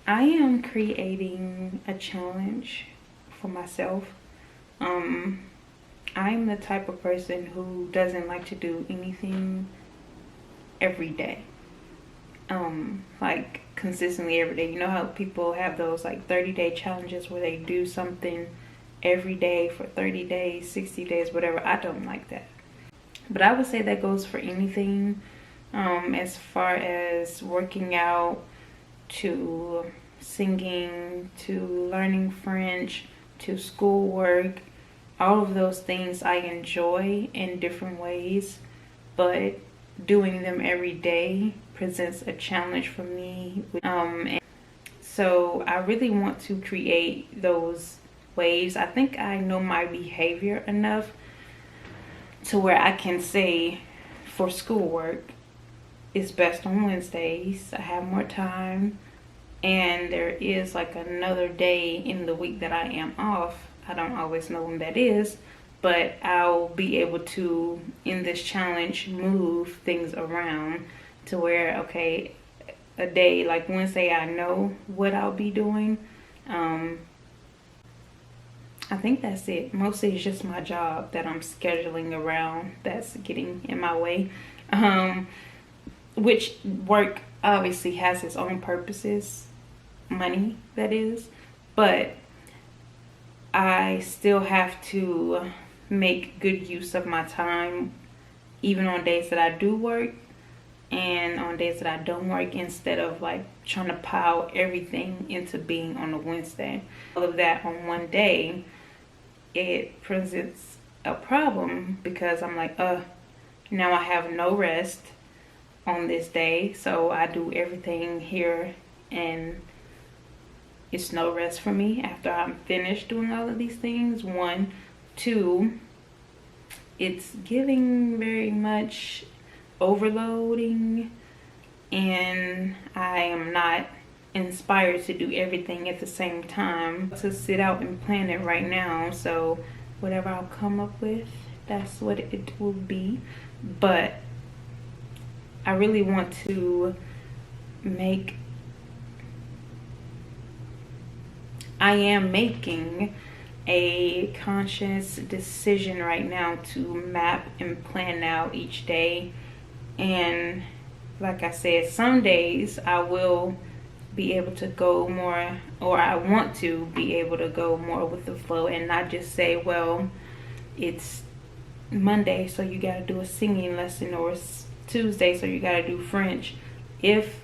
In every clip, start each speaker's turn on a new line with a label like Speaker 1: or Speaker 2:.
Speaker 1: I am creating a challenge for myself. I'm the type of person who doesn't like to do anything every day. Like consistently every day. You know how people have those like 30-day challenges where they do something every day for 30 days, 60 days, whatever. I don't like that. But I would say that goes for anything, as far as working out, to singing, to learning French, to schoolwork. All of those things I enjoy in different ways, but doing them every day presents a challenge for me. And so I really want to create those ways. I think I know my behavior enough to where I can say for schoolwork, it's best on Wednesdays. I have more time, and there is like another day in the week that I am off. I don't always know when that is, but I'll be able to, in this challenge, move things around to where, okay, a day like Wednesday, I know what I'll be doing. I think that's it. Mostly it's just my job that I'm scheduling around that's getting in my way. Which work obviously has its own purposes, money that is, but I still have to make good use of my time, even on days that I do work and on days that I don't work, instead of like trying to pile everything into being on a Wednesday. All of that on one day, it presents a problem because I'm like, now I have no rest on this day, so I do everything here and it's no rest for me after I'm finished doing all of these things. One, two, it's giving very much overloading, and I am not inspired to do everything at the same time, to sit out and plan it right now. So whatever I'll come up with, that's what it will be. But I really want to I am making a conscious decision right now to map and plan out each day. And like I said, some days I will be able to go more, or I want to be able to go more with the flow and not just say, well, it's Monday, so you gotta do a singing lesson, or it's Tuesday, so you gotta do French. If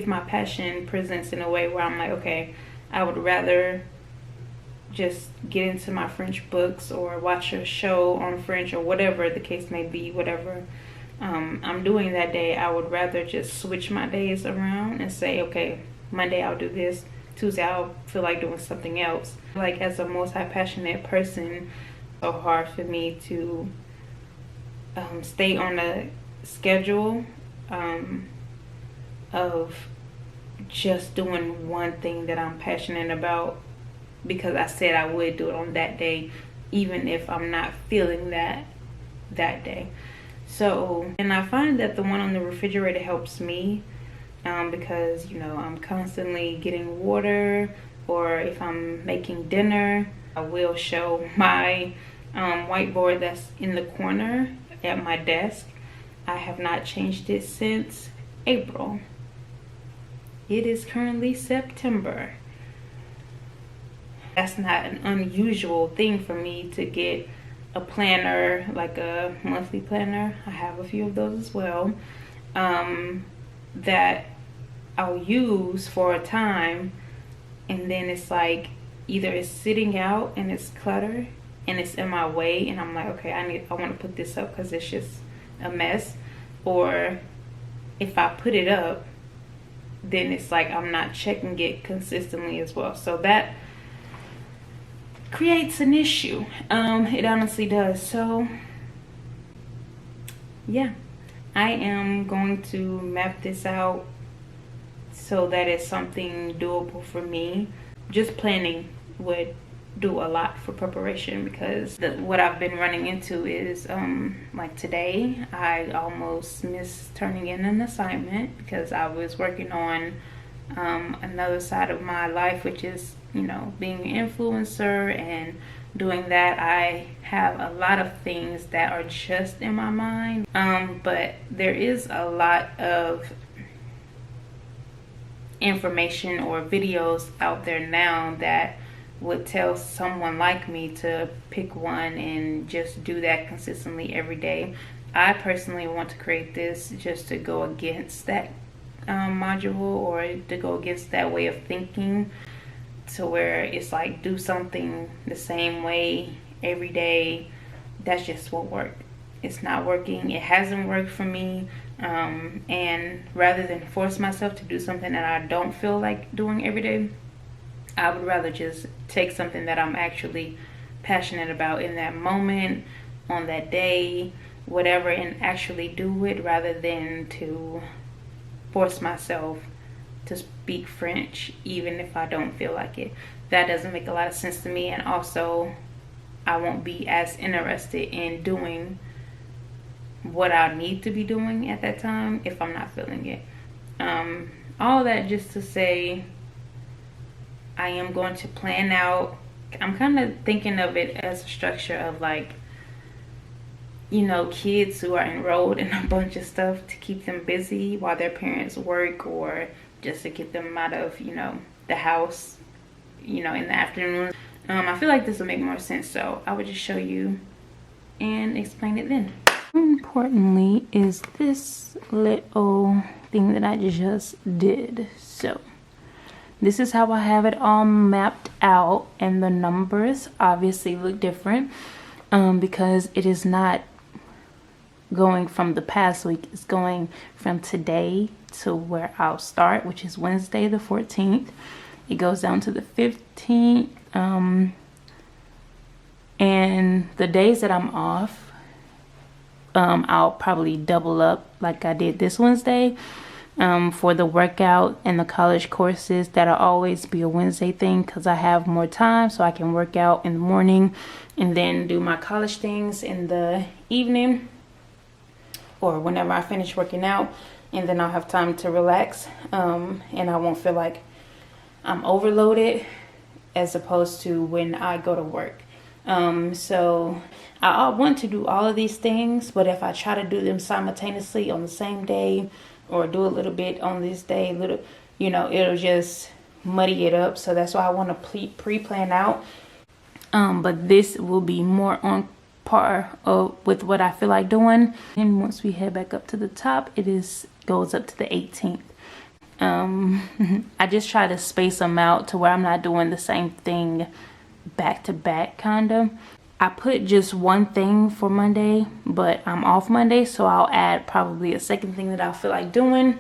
Speaker 1: my passion presents in a way where I'm like, okay, I would rather just get into my French books or watch a show on French, or whatever the case may be, whatever I'm doing that day, I would rather just switch my days around and say, okay, Monday I'll do this, Tuesday I'll feel like doing something else. Like, as a multi-passionate person, it's so hard for me to stay on a schedule of just doing one thing that I'm passionate about, because I said I would do it on that day, even if I'm not feeling that day. So, and I find that the one on the refrigerator helps me, because, you know, I'm constantly getting water, or if I'm making dinner, I will show my whiteboard that's in the corner at my desk. I have not changed it since April. It is currently September. That's not an unusual thing for me to get a planner, like a monthly planner. I have a few of those as well, that I'll use for a time, and then it's like either it's sitting out and it's clutter and it's in my way, and I'm like, okay, I want to put this up because it's just a mess. Or if I put it up, then it's like I'm not checking it consistently as well. So that creates an issue. It honestly does. So yeah, I am going to map this out so that it's something doable for me. Just planning would do a lot for preparation, because what I've been running into is like today I almost missed turning in an assignment because I was working on another side of my life, which is, you know, being an influencer. And doing that, I have a lot of things that are just in my mind, but there is a lot of information or videos out there now that would tell someone like me to pick one and just do that consistently every day. I personally want to create this just to go against that module, or to go against that way of thinking, to where it's like do something the same way every day. That just won't work. It's not working. It hasn't worked for me. And rather than force myself to do something that I don't feel like doing every day, I would rather just take something that I'm actually passionate about in that moment, on that day, whatever, and actually do it, rather than to force myself to speak French even if I don't feel like it. That doesn't make a lot of sense to me, and also I won't be as interested in doing what I need to be doing at that time if I'm not feeling it. All that just to say, I am going to plan out. I'm kind of thinking of it as a structure of, like, you know, kids who are enrolled in a bunch of stuff to keep them busy while their parents work, or just to get them out of, you know, the house, you know, in the afternoon. I feel like this will make more sense, so I would just show you and explain it then. Importantly is this little thing that I just did. So this is how I have it all mapped out, and the numbers obviously look different because it is not going from the past week. It's going from today to where I'll start, which is Wednesday the 14th. It goes down to the 15th, and the days that I'm off, I'll probably double up like I did this Wednesday. For the workout and the college courses, that'll always be a Wednesday thing because I have more time, so I can work out in the morning and then do my college things in the evening, or whenever I finish working out, and then I'll have time to relax, and I won't feel like I'm overloaded as opposed to when I go to work. So I want to do all of these things, but if I try to do them simultaneously on the same day, or do a little bit on this day, you know, it'll just muddy it up. So that's why I want to pre-plan out. But this will be more on par with what I feel like doing. And once we head back up to the top, goes up to the 18th. I just try to space them out to where I'm not doing the same thing back to back, kind of. I put just one thing for Monday, but I'm off Monday, so I'll add probably a second thing that I feel like doing.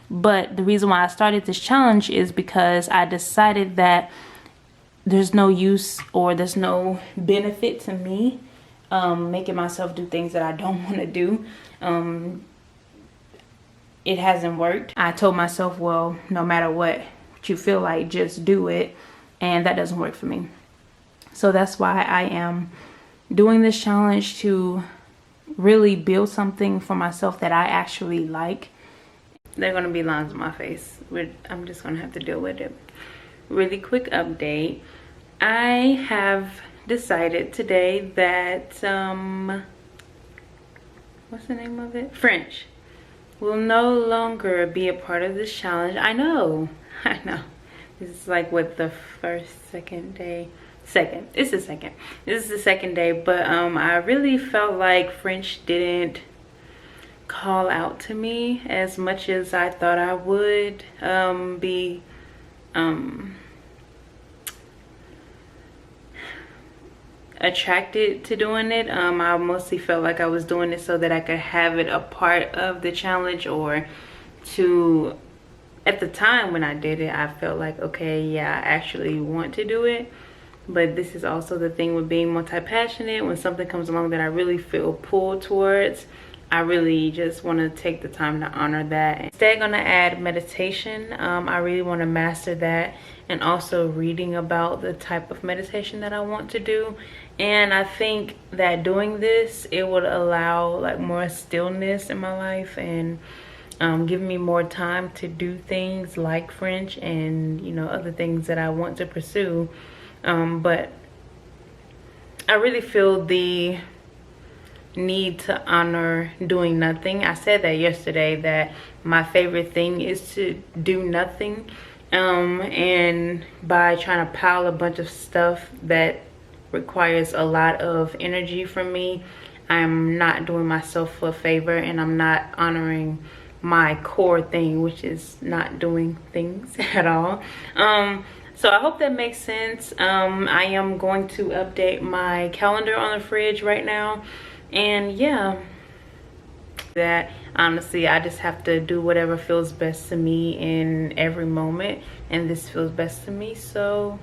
Speaker 1: But the reason why I started this challenge is because I decided that there's no use, or there's no benefit to me making myself do things that I don't want to do. It hasn't worked. I told myself, well, no matter what you feel like, just do it, and that doesn't work for me. So that's why I am doing this challenge, to really build something for myself that I actually like. There are going to be lines on my face. I'm just going to have to deal with it. Really quick update. I have decided today that, what's the name of it? French will no longer be a part of this challenge. I know. This is like what, the second day? It's the second. This is the second day, but I really felt like French didn't call out to me as much as I thought I would be attracted to doing it. I mostly felt like I was doing it so that I could have it a part of the challenge, or to, at the time when I did it, I felt like, okay, yeah, I actually want to do it. But this is also the thing with being multi-passionate. When something comes along that I really feel pulled towards, I really just want to take the time to honor that. Instead, gonna add meditation. I really want to master that, and also reading about the type of meditation that I want to do. And I think that doing this, it would allow like more stillness in my life, and give me more time to do things like French and, you know, other things that I want to pursue. But I really feel the need to honor doing nothing. I said that yesterday, that my favorite thing is to do nothing. And by trying to pile a bunch of stuff that requires a lot of energy from me, I'm not doing myself a favor, and I'm not honoring my core thing, which is not doing things at all. So I hope that makes sense. I am going to update my calendar on the fridge right now. And yeah, that honestly, I just have to do whatever feels best to me in every moment, and this feels best to me. So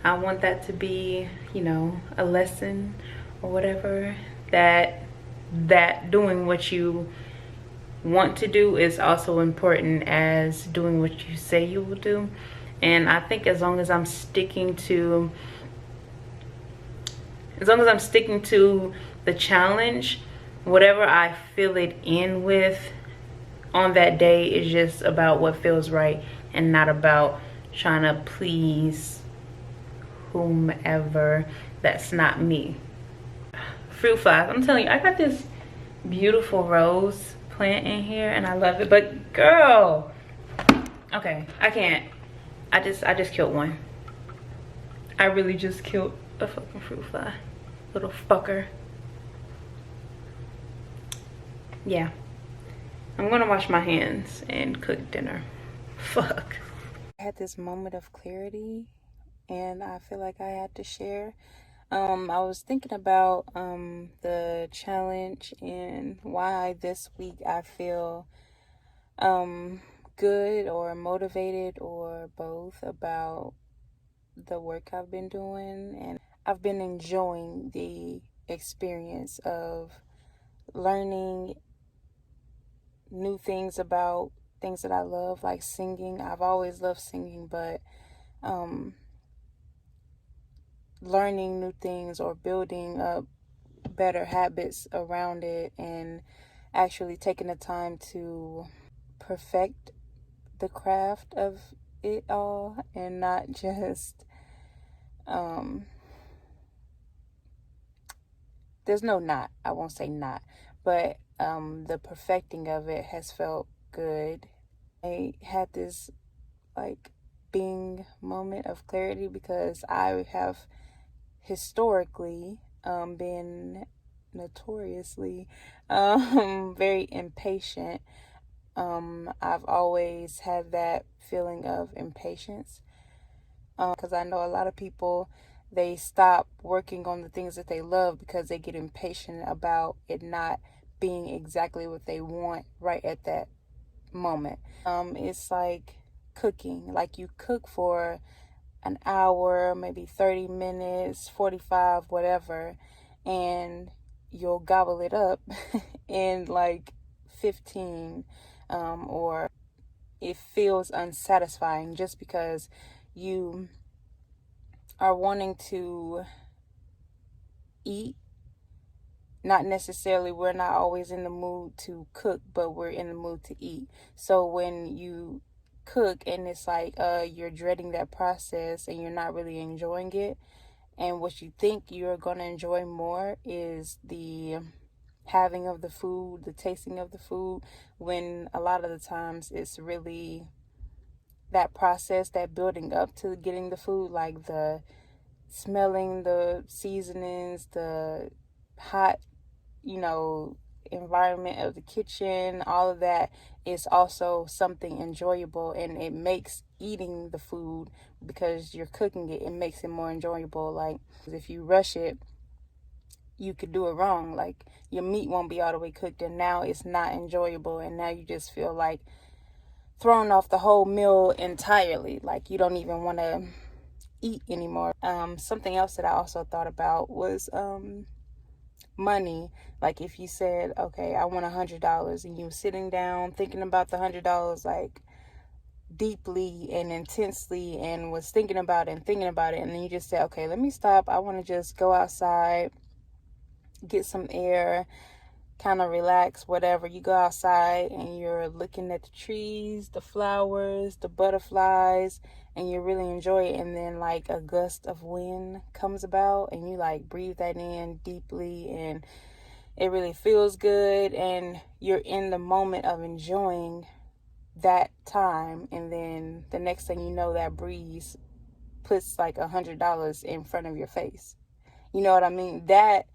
Speaker 1: I want that to be, you know, a lesson or whatever, that doing what you want to do is also important as doing what you say you will do. And I think as long as I'm sticking to the challenge, whatever I fill it in with on that day is just about what feels right, and not about trying to please whomever. That's not me. Fruit flies. I'm telling you, I got this beautiful rose plant in here and I love it, but girl, okay, I can't. I just killed one. I really just killed a fucking fruit fly. Little fucker. Yeah. I'm gonna wash my hands and cook dinner. Fuck. I had this moment of clarity, and I feel like I had to share. I was thinking about the challenge and why this week I feel good or motivated or both about the work I've been doing. And I've been enjoying the experience of learning new things about things that I love, like singing. I've always loved singing, but learning new things or building up better habits around it, and actually taking the time to perfect the craft of it all, and not just there's no not, I won't say not, but the perfecting of it has felt good. I had this like bing moment of clarity, because I have historically been notoriously very impatient. I've always had that feeling of impatience, because I know a lot of people, they stop working on the things that they love because they get impatient about it not being exactly what they want right at that moment. It's like cooking. Like, you cook for an hour, maybe 30 minutes, 45, whatever, and you'll gobble it up in like 15, or it feels unsatisfying just because you are wanting to eat. Not necessarily, we're not always in the mood to cook, but we're in the mood to eat. So when you cook and it's like you're dreading that process and you're not really enjoying it, and what you think you're going to enjoy more is the having of the food, the tasting of the food, when a lot of the times it's really that process, that building up to getting the food, like the smelling, the seasonings, the hot, environment of the kitchen, all of that is also something enjoyable, and it makes eating the food, because you're cooking it, it makes it more enjoyable. Like, if you rush it, you could do it wrong. Like, your meat won't be all the way cooked, and now it's not enjoyable, and now you just feel like throwing off the whole meal entirely. Like, you don't even want to eat anymore. Something else that I also thought about was
Speaker 2: money. Like if you said, okay, I want $100, and you were sitting down thinking about the $100 like deeply and intensely, and was thinking about it and thinking about it, and then you just said, okay, let me stop. I want to just go outside, get some air, kind of relax, whatever. You go outside and you're looking at the trees, the flowers, the butterflies, and you really enjoy it. And then like a gust of wind comes about and you like breathe that in deeply, and it really feels good, and you're in the moment of enjoying that time. And then the next thing you know, that breeze puts like $100 in front of your face. You know what I mean? That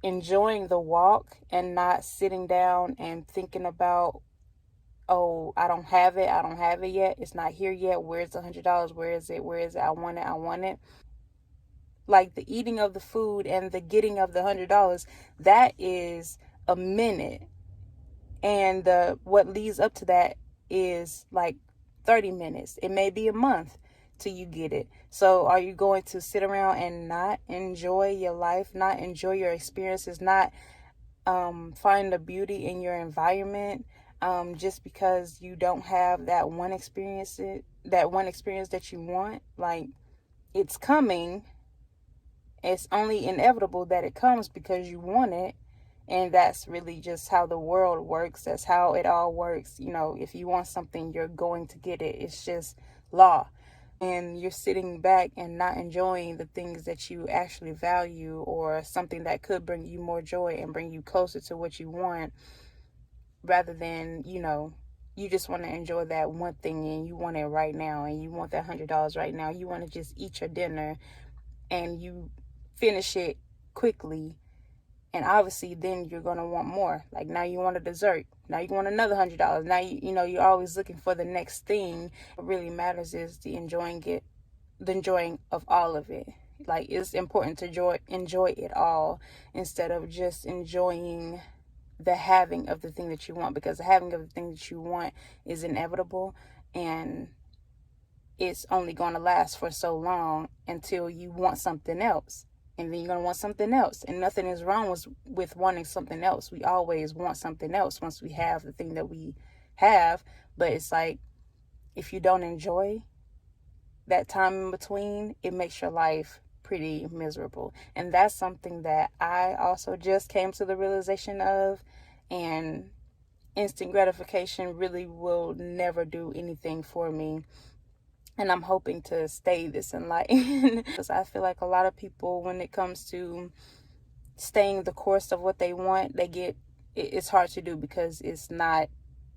Speaker 2: enjoying the walk and not sitting down and thinking about, oh, I don't have it yet, it's not here yet, where's the $100, where is it, I want it. Like the eating of the food and the getting of the $100, that is a minute, and the what leads up to that is like 30 minutes. It may be a month till you get it. So are you going to sit around and not enjoy your life, not enjoy your experiences, not find the beauty in your environment, just because you don't have that one experience that you want? Like, it's coming. It's only inevitable that it comes because you want it. And that's really just how the world works. That's how it all works. You know, if you want something, you're going to get it. It's just law. And you're sitting back and not enjoying the things that you actually value, or something that could bring you more joy and bring you closer to what you want, rather than, you just want to enjoy that one thing and you want it right now, and you want that $100 right now. You want to just eat your dinner and you finish it quickly. And obviously then you're going to want more. Like now you want a dessert. Now you want another $100. Now, you're always looking for the next thing. What really matters is the enjoying of all of it. Like, it's important to enjoy it all, instead of just enjoying the having of the thing that you want, because the having of the thing that you want is inevitable, and it's only going to last for so long until you want something else. And then you're going to want something else. And nothing is wrong with wanting something else. We always want something else once we have the thing that we have. But it's like, if you don't enjoy that time in between, it makes your life pretty miserable. And that's something that I also just came to the realization of. And instant gratification really will never do anything for me. And I'm hoping to stay this enlightened. Because I feel like a lot of people, when it comes to staying the course of what they want, it's hard to do because it's not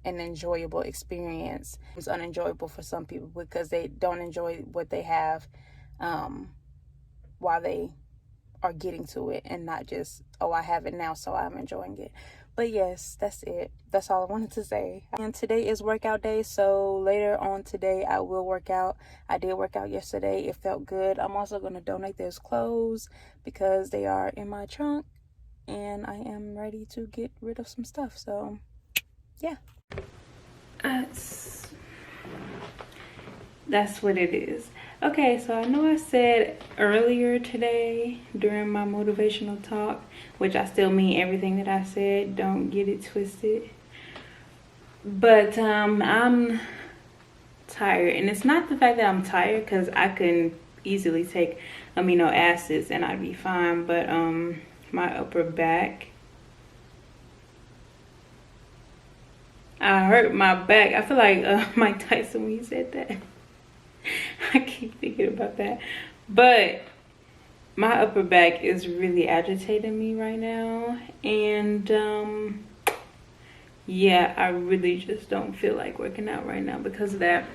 Speaker 2: an enjoyable experience. It's unenjoyable for some people because they don't enjoy what they have while they are getting to it, and not just, oh, I have it now, so I'm enjoying it. But yes, that's it. That's all I wanted to say. And today is workout day, so later on today I will work out. I did work out yesterday. It felt good. I'm also going to donate those clothes because they are in my trunk, and I am ready to get rid of some stuff. So, yeah.
Speaker 1: That's what it is. Okay, so I know I said earlier today during my motivational talk, which I still mean everything that I said, don't get it twisted, but I'm tired. And it's not the fact that I'm tired, because I can easily take amino acids and I'd be fine, but my upper back, I hurt my back. I feel like Mike Tyson when he said that. I keep thinking about that. But my upper back is really agitating me right now. And yeah, I really just don't feel like working out right now because of that.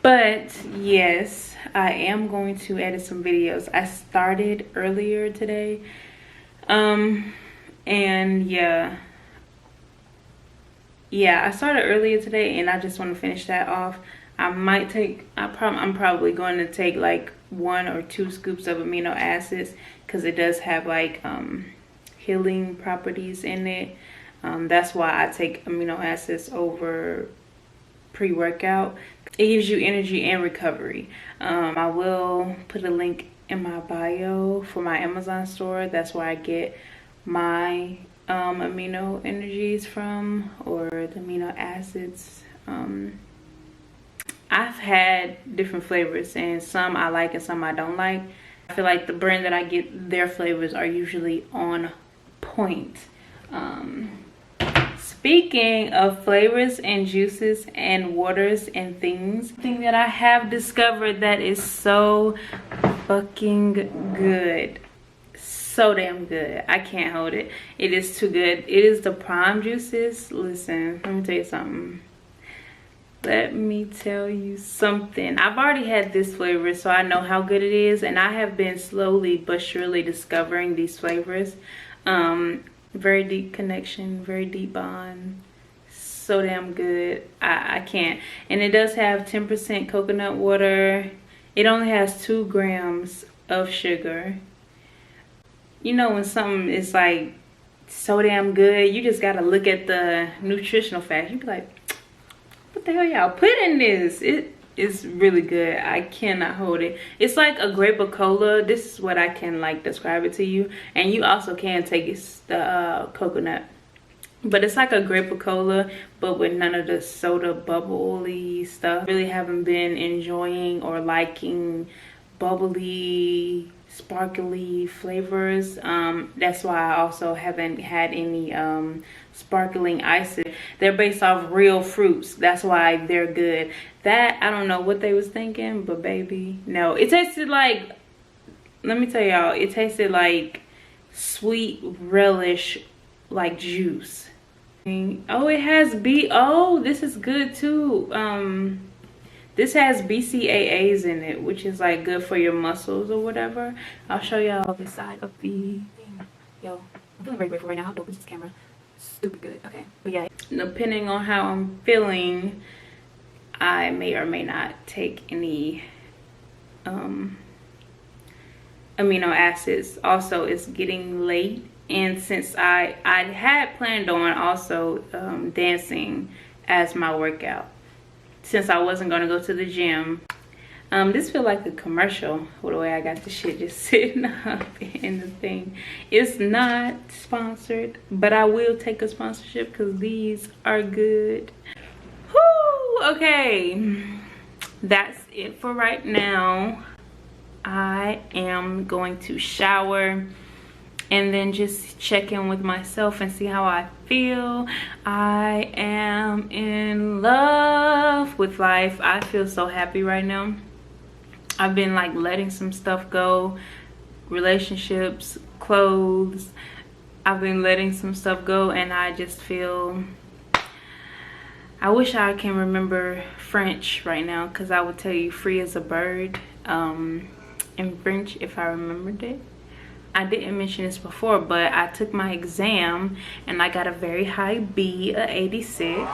Speaker 1: But yes, I am going to edit some videos. I started earlier today. And yeah, I started earlier today, and I just want to finish that off. I'm probably going to take like 1 or 2 scoops of amino acids, because it does have like healing properties in it. That's why I take amino acids over pre-workout. It gives you energy and recovery. I will put a link in my bio for my Amazon store. That's where I get my amino energies from, or the amino acids. I've had different flavors, and some I like and some I don't like. I feel like the brand that I get, their flavors are usually on point. Speaking of flavors and juices and waters and things, something that I have discovered that is so fucking good, so damn good, I can't hold it. It is too good. It is the prime juices. Listen, let me tell you something. I've already had this flavor, so I know how good it is, and I have been slowly but surely discovering these flavors. Very deep connection, very deep bond, so damn good. I can't. And it does have 10% coconut water. It only has 2 grams of sugar. You know, when something is like so damn good, you just gotta look at the nutritional facts. You be like, what the hell y'all put in this? It is really good. I cannot hold it. It's like a grape cola. This is what I can like describe it to you. And you also can take the coconut, but it's like a grape cola, but with none of the soda bubbly stuff. Really haven't been enjoying or liking bubbly, sparkly flavors. That's why I also haven't had any sparkling ices. They're based off real fruits. That's why they're good. That, I don't know what they was thinking, but baby, no. It tasted like, let me tell y'all, it tasted like sweet relish, like juice. Oh, it has oh, this is good too. This has BCAAs in it, which is like good for your muscles or whatever. I'll show y'all the side of the thing. Yo, I'm feeling very grateful right now. How dope is this camera? Stupid good. Okay, but yeah, depending on how I'm feeling, I may or may not take any amino acids. Also, it's getting late, and since I had planned on also dancing as my workout, since I wasn't going to go to the gym. This feel like a commercial with the way I got the shit just sitting up in the thing. It's not sponsored, but I will take a sponsorship because these are good. Whoo! Okay, that's it for right now. I am going to shower and then just check in with myself and see how I feel. I am in love with life. I feel so happy right now. I've been like letting some stuff go, relationships, clothes. I've been letting some stuff go, and I just feel, I wish I can remember French right now, because I would tell you free as a bird in French if I remembered it. I didn't mention this before, but I took my exam and I got a very high B, a 86. Yes.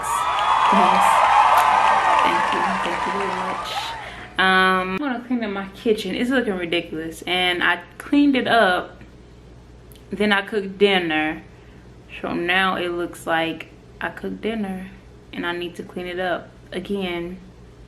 Speaker 1: Thank you very much. I'm gonna clean up my kitchen. It's looking ridiculous, and I cleaned it up, then I cooked dinner, so now it looks like I cooked dinner and I need to clean it up again.